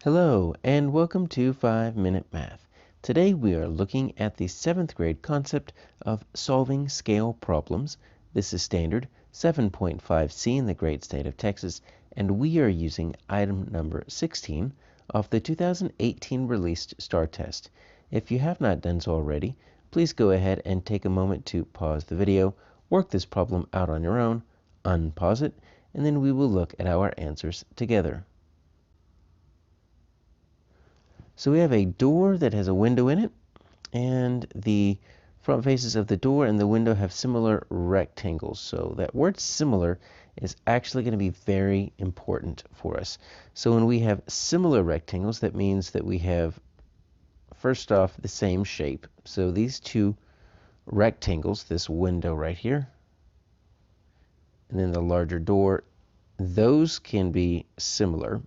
Hello, and welcome to 5-Minute Math. Today we are looking at the 7th grade concept of solving scale problems. This is standard 7.5C in the great state of Texas, and we are using item number 16 of the 2018 released STAAR test. If you have not done so already, please go ahead and take a moment to pause the video, work this problem out on your own, unpause it, and then we will look at our answers together. So we have a door that has a window in it, and the front faces of the door and the window have similar rectangles. So that word similar is actually going to be very important for us. So when we have similar rectangles, that means that we have, first off, the same shape. So these two rectangles, this window right here, and then the larger door, those can be similar.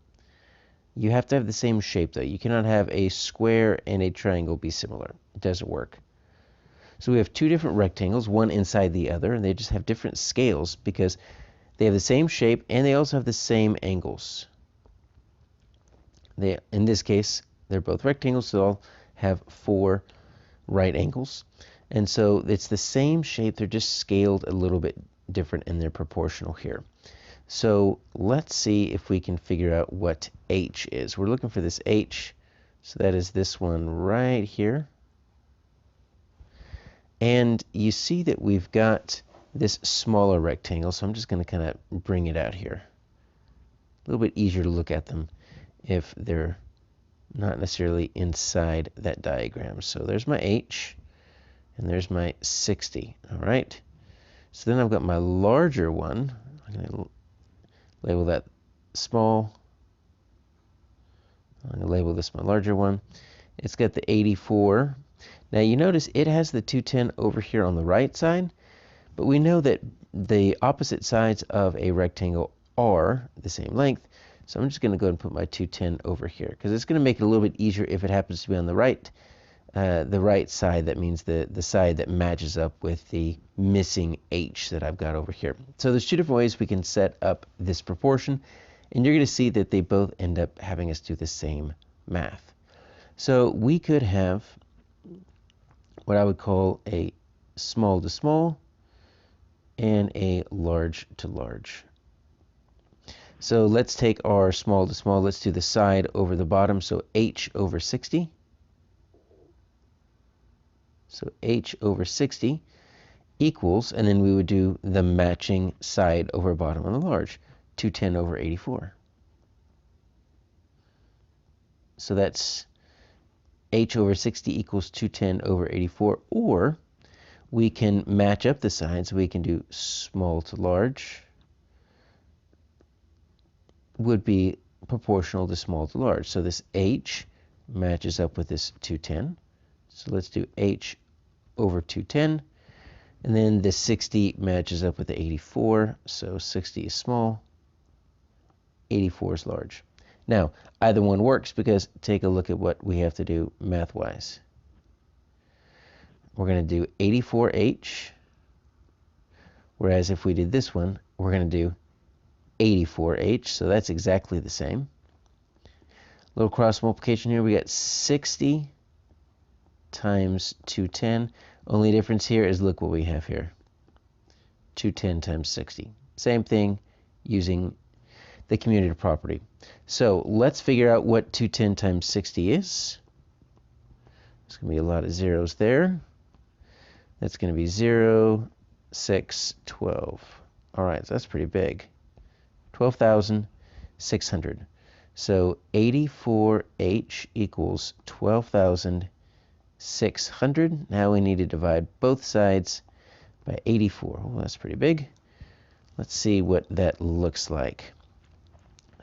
You have to have the same shape, though. You cannot have a square and a triangle be similar. It doesn't work. So we have two different rectangles, one inside the other, and they just have different scales because they have the same shape and they also have the same angles. In this case, they're both rectangles, so they'll have 4 right angles. And so it's the same shape, they're just scaled a little bit different and they're proportional here. So let's see if we can figure out what h is. We're looking for this h, so that is this one right here. And you see that we've got this smaller rectangle, so I'm just going to kind of bring it out here. A little bit easier to look at them if they're not necessarily inside that diagram. So there's my h, and there's my 60. All right. So then I've got my larger one. I'm going to label that small. I'm going to label this my larger one. It's got the 84. Now you notice it has the 210 over here on the right side, but we know that the opposite sides of a rectangle are the same length. So I'm just going to go ahead and put my 210 over here because it's going to make it a little bit easier if it happens to be on the right side. That means the side that matches up with the missing h that I've got over here. So there's two different ways we can set up this proportion, and you're going to see that they both end up having us do the same math. So we could have what I would call a small to small and a large to large. So let's take our small to small. Let's do the side over the bottom. So h over 60. So h over 60 equals, and then we would do the matching side over bottom on the large, 210 over 84. So that's h over 60 equals 210 over 84, or we can match up the sides. We can do small to large would be proportional to small to large. So this h matches up with this 210. So let's do h over 210. And then the 60 matches up with the 84. So 60 is small, 84 is large. Now, either one works because take a look at what we have to do math-wise. We're going to do 84h, whereas if we did this one, we're going to do 84h, so that's exactly the same. Little cross multiplication here, we got 60 times 210. Only difference here is look what we have here. 210 times 60. Same thing using the commutative property. So let's figure out what 210 times 60 is. There's going to be a lot of zeros there. That's going to be 0, 6, 12. All right, so that's pretty big. 12,600. So 84h equals 12,600. Now we need to divide both sides by 84. Well, that's pretty big. Let's see what that looks like.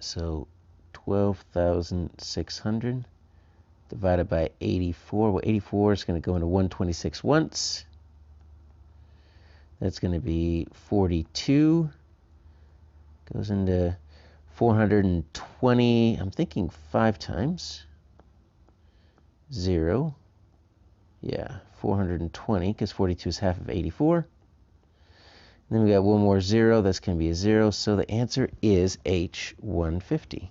So 12,600 divided by 84. Well, 84 is going to go into 126 once. That's going to be 42. Goes into 420. I'm thinking 5 times. 0. Yeah, 420, because 42 is half of 84. Then we got one more 0. That's going to be a 0. So the answer is H150.